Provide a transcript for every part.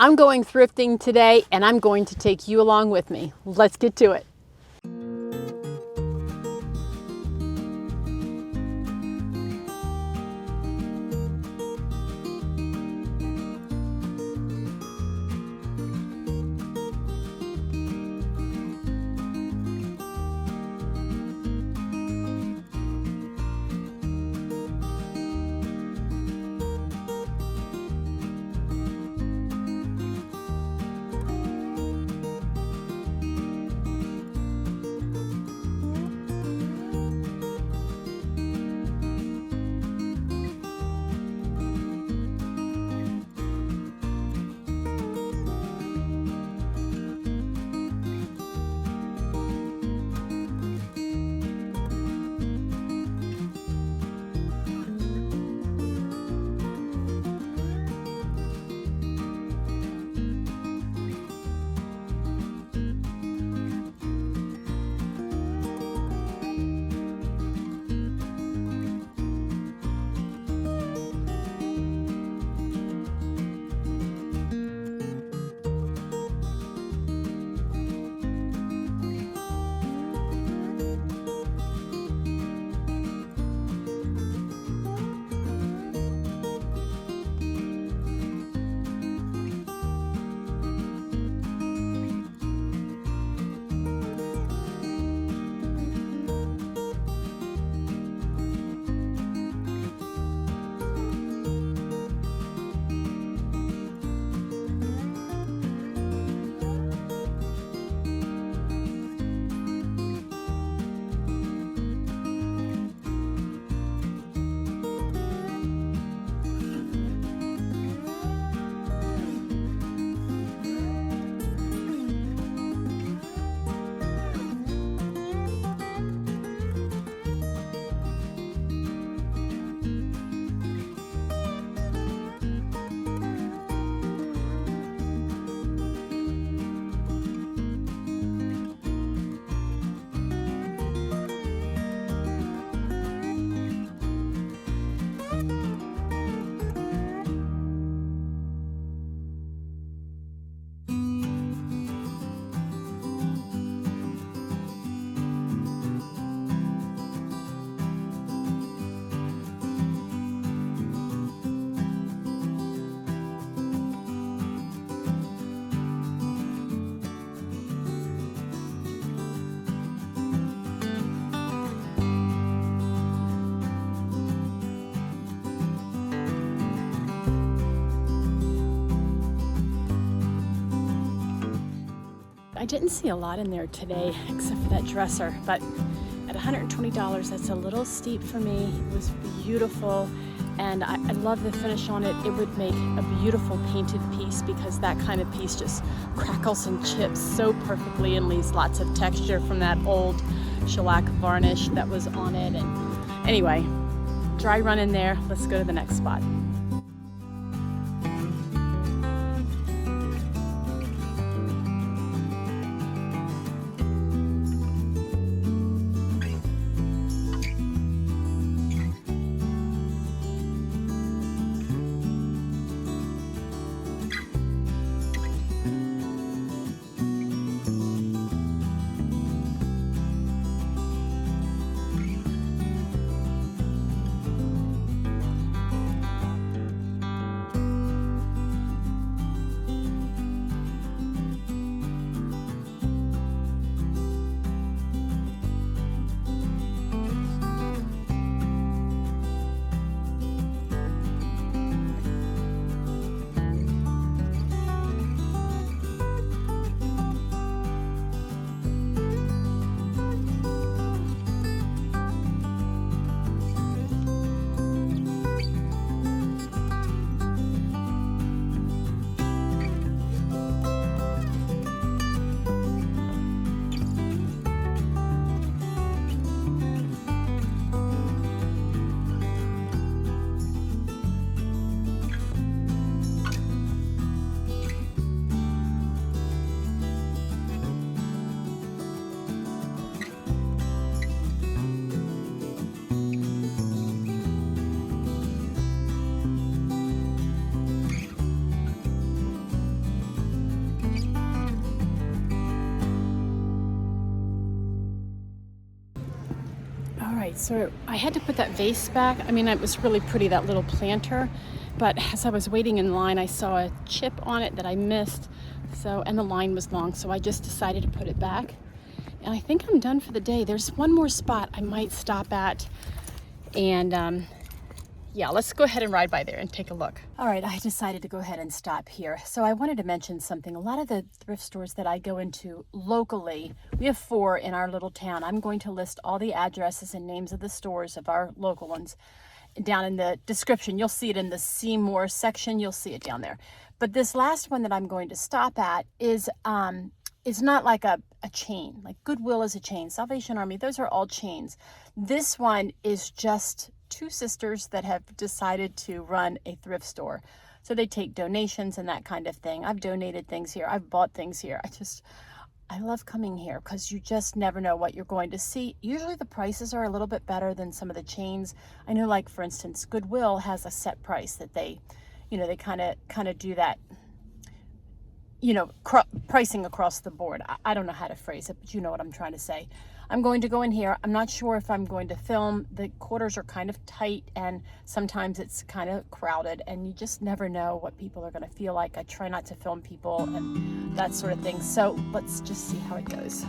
I'm going thrifting today and I'm going to take you along with me. Let's get to it. I didn't see a lot in there today except for that dresser, but at $120 that's a little steep for me. It was beautiful and I love the finish on it. It would make a beautiful painted piece because that kind of piece just crackles and chips so perfectly and leaves lots of texture from that old shellac varnish that was on it. And anyway, dry run in there. Let's go to the next spot. So I had to put that vase back. I mean, it was really pretty, that little planter, but as I was waiting in line, I saw a chip on it that I missed. So, and the line was long, so I just decided to put it back. And I think I'm done for the day. There's one more spot I might stop at, and yeah, let's go ahead and ride by there and take a look. All right, I decided to go ahead and stop here. So I wanted to mention something. A lot of the thrift stores that I go into locally, we have 4 in our little town. I'm going to list all the addresses and names of the stores of our local ones down in the description. You'll see it in the See More section. You'll see it down there. But this last one that I'm going to stop at is not like a chain. Like Goodwill is a chain. Salvation Army, those are all chains. This one is just 2 sisters that have decided to run a thrift store. So they take donations and that kind of thing. I've donated things here. I've bought things here. I love coming here because you just never know what you're going to see. Usually the prices are a little bit better than some of the chains. I know, like for instance, Goodwill has a set price that they kind of do that, pricing across the board. I don't know how to phrase it, but you know what I'm trying to say. I'm going to go in here. I'm not sure if I'm going to film. The quarters are kind of tight and sometimes it's kind of crowded and you just never know what people are going to feel like. I try not to film people and that sort of thing. So let's just see how it goes.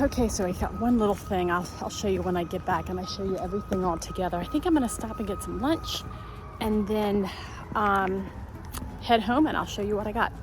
Okay, so I got one little thing. I'll show you when I get back and I show you everything all together. I think I'm gonna stop and get some lunch and then head home and I'll show you what I got.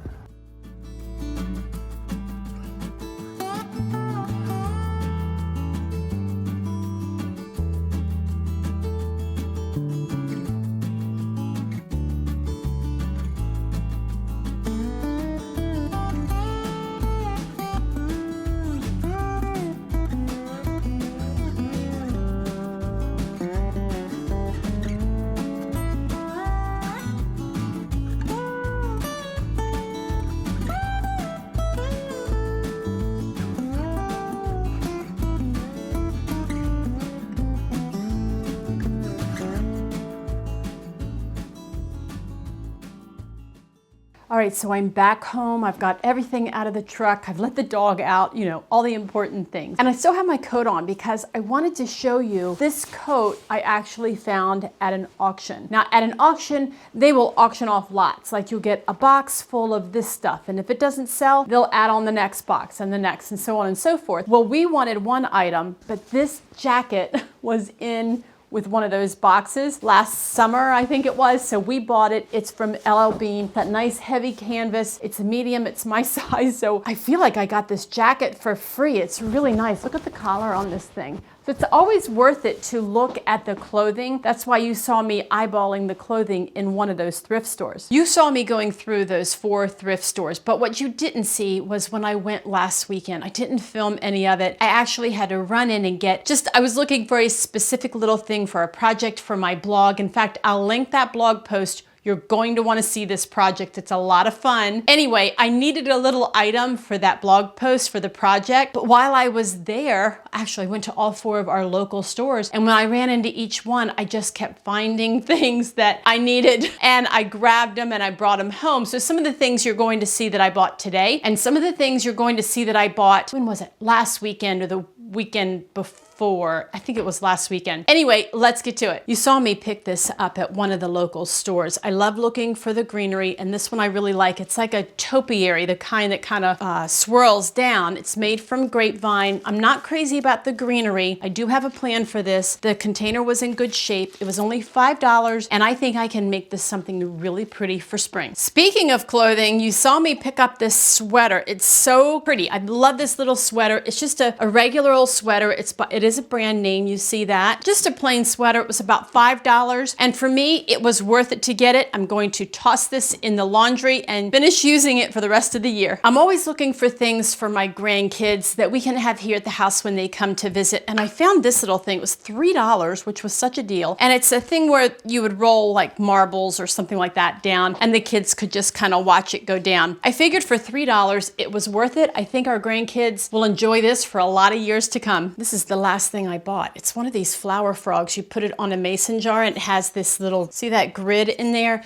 All right, so I'm back home. I've got everything out of the truck. I've let the dog out, all the important things. And I still have my coat on because I wanted to show you this coat I actually found at an auction. Now, at an auction, they will auction off lots. Like you'll get a box full of this stuff. And if it doesn't sell, they'll add on the next box and the next and so on and so forth. Well, we wanted one item, but this jacket was in with one of those boxes last summer, I think it was. So we bought it. It's from LL Bean, that nice heavy canvas. It's a medium, it's my size. So I feel like I got this jacket for free. It's really nice. Look at the collar on this thing. So it's always worth it to look at the clothing. That's why you saw me eyeballing the clothing in one of those thrift stores. You saw me going through those 4 thrift stores, but what you didn't see was when I went last weekend. I didn't film any of it. I actually had to run in and I was looking for a specific little thing for a project for my blog. In fact, I'll link that blog post. You're going to want to see this project. It's a lot of fun. Anyway, I needed a little item for that blog post for the project. But while I was there, actually I went to all 4 of our local stores. And when I ran into each one, I just kept finding things that I needed. And I grabbed them and I brought them home. So some of the things you're going to see that I bought today, and some of the things you're going to see that I bought, when was it? Last weekend or the weekend before. for, I think it was last weekend. Anyway, let's get to it. You saw me pick this up at one of the local stores. I love looking for the greenery, and this one I really like. It's like a topiary, the kind that kind of swirls down. It's made from grapevine. I'm not crazy about the greenery. I do have a plan for this. The container was in good shape. It was only $5, and I think I can make this something really pretty for spring. Speaking of clothing, you saw me pick up this sweater. It's so pretty. I love this little sweater. It's just a regular old sweater. It is a brand name. You see that. Just a plain sweater. It was about $5, and for me, it was worth it to get it. I'm going to toss this in the laundry and finish using it for the rest of the year. I'm always looking for things for my grandkids that we can have here at the house when they come to visit, and I found this little thing. It was $3, which was such a deal, and it's a thing where you would roll like marbles or something like that down, and the kids could just kind of watch it go down. I figured for $3, it was worth it. I think our grandkids will enjoy this for a lot of years to come. This is the last thing I bought. It's one of these flower frogs. You put it on a mason jar, and it has this little, see that grid in there?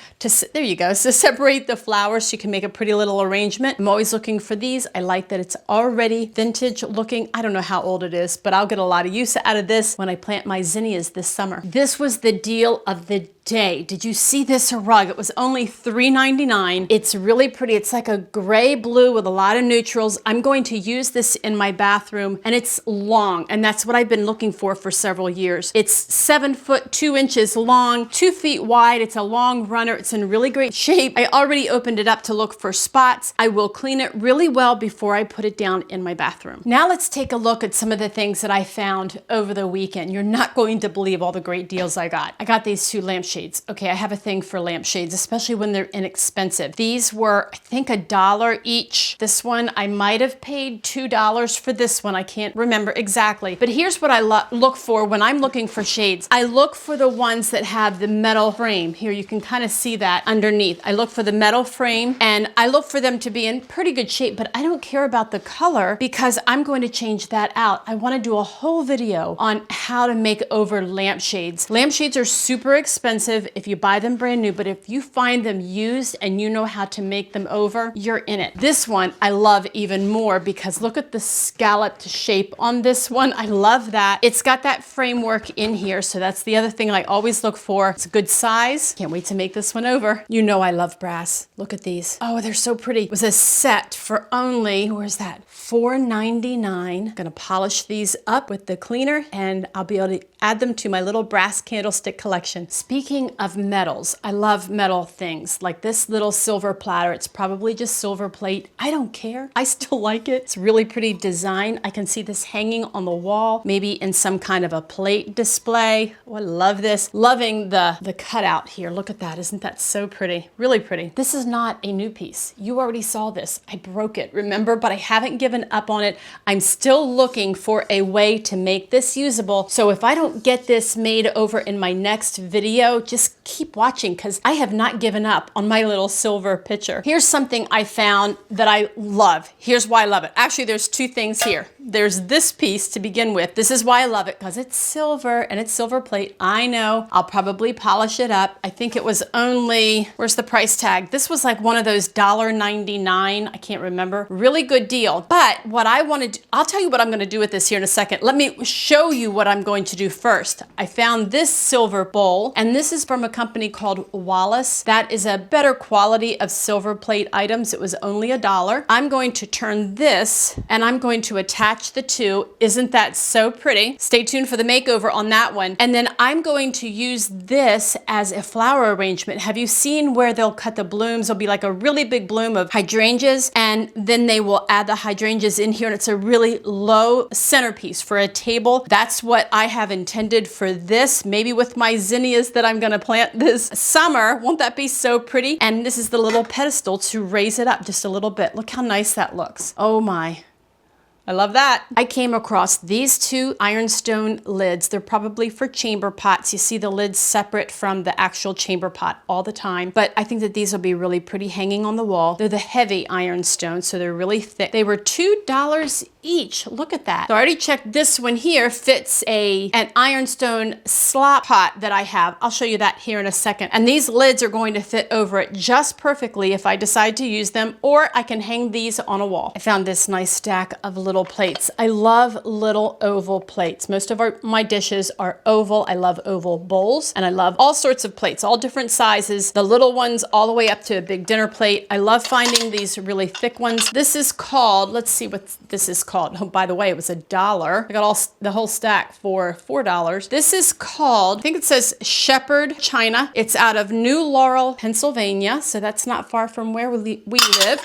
There you go. So separate the flowers so you can make a pretty little arrangement. I'm always looking for these. I like that it's already vintage looking. I don't know how old it is, but I'll get a lot of use out of this when I plant my zinnias this summer. This was the deal of the day. Did you see this rug? It was only $3.99. It's really pretty. It's like a gray blue with a lot of neutrals. I'm going to use this in my bathroom, and it's long, and that's what I've been looking for several years. It's 7 foot 2 inches long, 2 feet wide. It's a long runner. It's in really great shape. I already opened it up to look for spots. I will clean it really well before I put it down in my bathroom. Now let's take a look at some of the things that I found over the weekend. You're not going to believe all the great deals I got. I got these 2 lampshades. Okay, I have a thing for lampshades, especially when they're inexpensive. These were, I think, $1 each. This one, I might have paid $2 for this one. I can't remember exactly. But here's what I look for when I'm looking for shades. I look for the ones that have the metal frame. Here, you can kind of see that underneath. I look for the metal frame, and I look for them to be in pretty good shape, but I don't care about the color because I'm going to change that out. I want to do a whole video on how to make over lampshades. Lampshades are super expensive if you buy them brand new, but if you find them used and you know how to make them over, you're in it. This one I love even more because look at the scalloped shape on this one. I love that. It's got that framework in here, so that's the other thing I always look for. It's a good size. Can't wait to make this one over. You know I love brass. Look at these. Oh, they're so pretty. It was a set for only, where's that? $4.99. Gonna polish these up with the cleaner, and I'll be able to add them to my little brass candlestick collection. Speaking of metals, I love metal things like this little silver platter. It's probably just silver plate. I don't care. I still like it. It's really pretty design. I can see this hanging on the wall, maybe in some kind of a plate display. Oh, I love this. Loving the cutout here. Look at that. Isn't that so pretty? Really pretty. This is not a new piece. You already saw this. I broke it, remember? But I haven't given up on it. I'm still looking for a way to make this usable. So if I don't get this made over in my next video, just keep watching because I have not given up on my little silver pitcher. Here's something I found that I love. Here's why I love it. Actually, there's 2 things here. There's this piece to begin with. This is why I love it, because it's silver and it's silver plate. I know. I'll probably polish it up. I think it was only, where's the price tag? This was like one of those $1.99. I can't remember. Really good deal. But what I want to do, I'll tell you what I'm going to do with this here in a second. Let me show you what I'm going to do first. I found this silver bowl, and this is from a company called Wallace. That is a better quality of silver plate items. It was only $1. I'm going to turn this, and I'm going to attach the 2. Isn't that so pretty? Stay tuned for the makeover on that one. And then I'm going to use this as a flower arrangement. Have you seen where they'll cut the blooms? There'll be like a really big bloom of hydrangeas, and then they will add the hydrangeas in here, and it's a really low centerpiece for a table. That's what I have intended for this, maybe with my zinnias that I'm gonna plant this summer. Won't that be so pretty? And this is the little pedestal to raise it up just a little bit. Look how nice that looks. Oh my. I love that. I came across these 2 ironstone lids. They're probably for chamber pots. You see the lids separate from the actual chamber pot all the time, but I think that these will be really pretty hanging on the wall. They're the heavy ironstone, so they're really thick. They were $2 each. Look at that. So I already checked this one here fits an ironstone slop pot that I have. I'll show you that here in a second. And these lids are going to fit over it just perfectly if I decide to use them, or I can hang these on a wall. I found this nice stack of little plates. I love little oval plates. Most of my dishes are oval. I love oval bowls, and I love all sorts of plates, all different sizes. The little ones all the way up to a big dinner plate. I love finding these really thick ones. This is called, let's see what this is called. Oh, by the way, it was $1. I got the whole stack for $4. This is called, I think it says Shepherd China. It's out of New Laurel, Pennsylvania. So that's not far from where we live.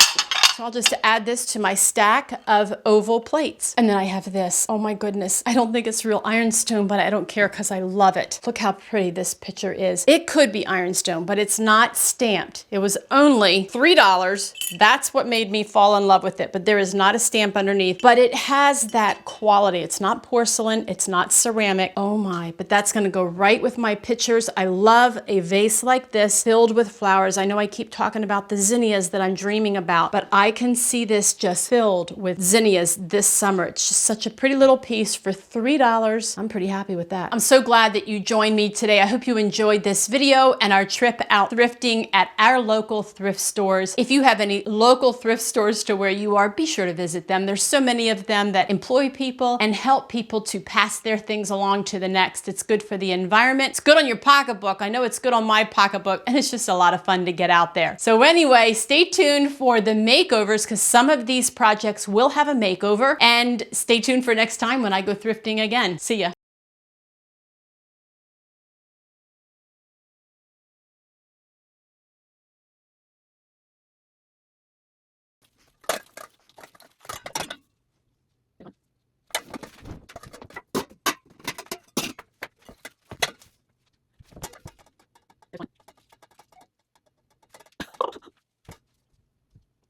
So I'll just add this to my stack of oval plates. And then I have this. Oh my goodness. I don't think it's real ironstone, but I don't care because I love it. Look how pretty this picture is. It could be ironstone, but it's not stamped. It was only $3. That's what made me fall in love with it. But there is not a stamp underneath, but it has that quality. It's not porcelain. It's not ceramic. Oh my, but that's going to go right with my pictures. I love a vase like this filled with flowers. I know I keep talking about the zinnias that I'm dreaming about, but I can see this just filled with zinnias this summer. It's just such a pretty little piece for $3. I'm pretty happy with that. I'm so glad that you joined me today. I hope you enjoyed this video and our trip out thrifting at our local thrift stores. If you have any local thrift stores to where you are, be sure to visit them. There's so many of them that employ people and help people to pass their things along to the next. It's good for the environment. It's good on your pocketbook. I know it's good on my pocketbook, and it's just a lot of fun to get out there. So anyway, stay tuned for the makeovers, because some of these projects will have a makeover, and stay tuned for next time when I go thrifting again. See ya.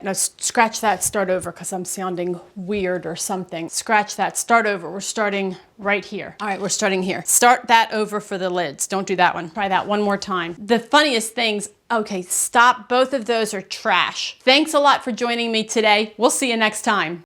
Now scratch that, start over, because I'm sounding weird or something. Scratch that, start over. We're starting right here. All right, we're starting here. Start that over for the lids. Don't do that one. Try that one more time. The funniest things, okay, stop. Both of those are trash. Thanks a lot for joining me today. We'll see you next time.